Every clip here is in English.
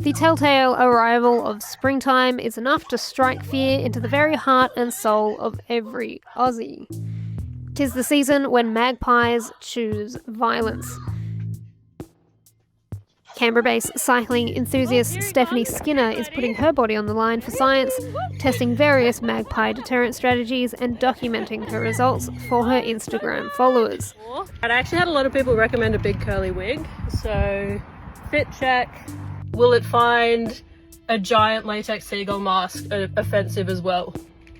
The telltale arrival of springtime is enough to strike fear into the very heart and soul of every Aussie. 'Tis the season when magpies choose violence. Canberra-based cycling enthusiast Stephanie Skinner is putting her body on the line for science, testing various magpie deterrent strategies and documenting her results for her Instagram followers. I actually had a lot of people recommend a big curly wig, so fit check. Will it find a giant latex seagull mask offensive as well?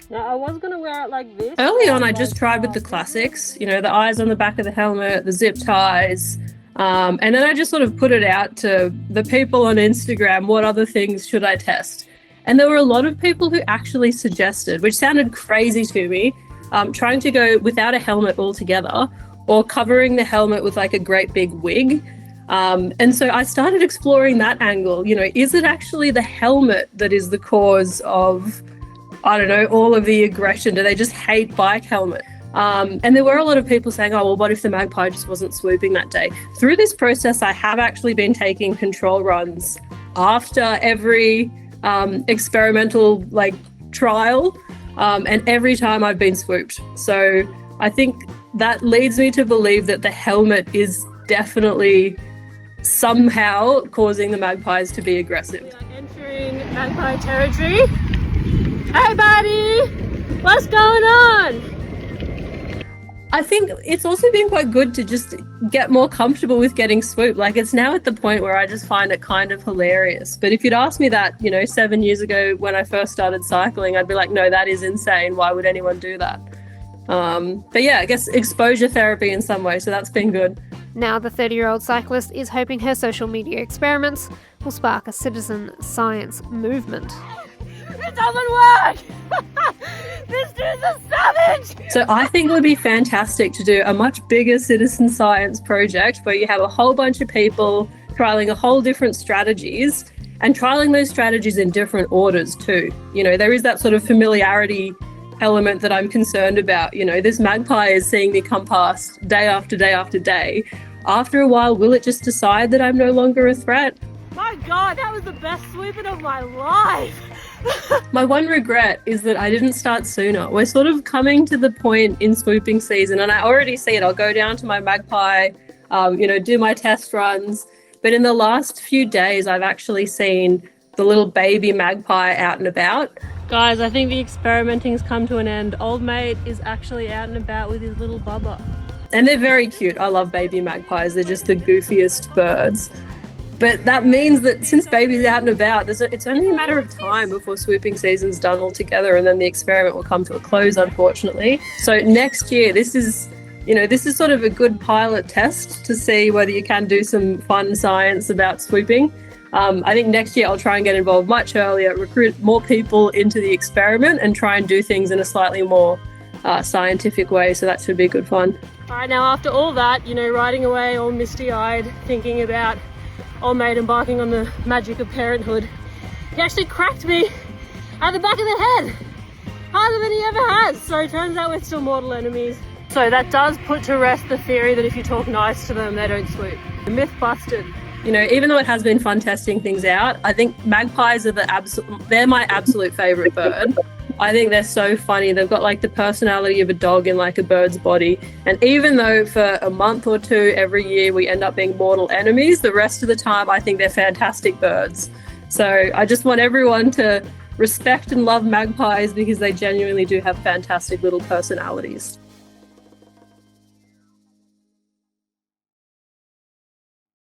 Now, I was going to wear it like this. Early on, I just tried with the classics, you know, the eyes on the back of the helmet, the zip ties. And then I just sort of put it out to the people on Instagram, what other things should I test? And there were a lot of people who actually suggested, which sounded crazy to me, trying to go without a helmet altogether or covering the helmet with like a great big wig. And so I started exploring that angle. You know, is it actually the helmet that is the cause of, I don't know, all of the aggression? Do they just hate bike helmet? And there were a lot of people saying, oh, well, what if the magpie just wasn't swooping that day? Through this process, I have actually been taking control runs after every experimental trial, and every time I've been swooped. So I think that leads me to believe that the helmet is definitely somehow causing the magpies to be aggressive. We are entering magpie territory. Hey buddy, what's going on? I think it's also been quite good to just get more comfortable with getting swooped. Like, it's now at the point where I just find it kind of hilarious. But if you'd asked me that, 7 years ago when I first started cycling, I'd be like, no, that is insane. Why would anyone do that? But yeah, I guess exposure therapy in some way. So that's been good. Now the 30-year-old cyclist is hoping her social media experiments will spark a citizen science movement. It doesn't work! This dude's a savage! So I think it would be fantastic to do a much bigger citizen science project where you have a whole bunch of people trialing a whole different strategies and trialing those strategies in different orders too. There is that sort of familiarity element that I'm concerned about. This magpie is seeing me come past day after day after day. After a while, will it just decide that I'm no longer a threat? My God, that was the best swooping of my life! My one regret is that I didn't start sooner. We're sort of coming to the point in swooping season, and I already see it. I'll go down to my magpie, do my test runs. But in the last few days, I've actually seen the little baby magpie out and about. Guys, I think the experimenting's come to an end. Old mate is actually out and about with his little bubba. And they're very cute. I love baby magpies. They're just the goofiest birds. But that means that since baby's out and about, it's only a matter of time before swooping season's done altogether, and then the experiment will come to a close, unfortunately. So next year, this is sort of a good pilot test to see whether you can do some fun science about swooping. I think next year I'll try and get involved much earlier, recruit more people into the experiment and try and do things in a slightly more scientific way. So that should be good fun. All right, now after all that, riding away all misty-eyed, thinking about old mate embarking on the magic of parenthood, he actually cracked me at the back of the head, harder than he ever has. So it turns out we're still mortal enemies. So that does put to rest the theory that if you talk nice to them, they don't swoop. Myth busted. Even though it has been fun testing things out, I think magpies are they're my absolute favorite bird. I think they're so funny. They've got the personality of a dog in a bird's body. And even though for a month or two every year we end up being mortal enemies, the rest of the time I think they're fantastic birds. So I just want everyone to respect and love magpies because they genuinely do have fantastic little personalities.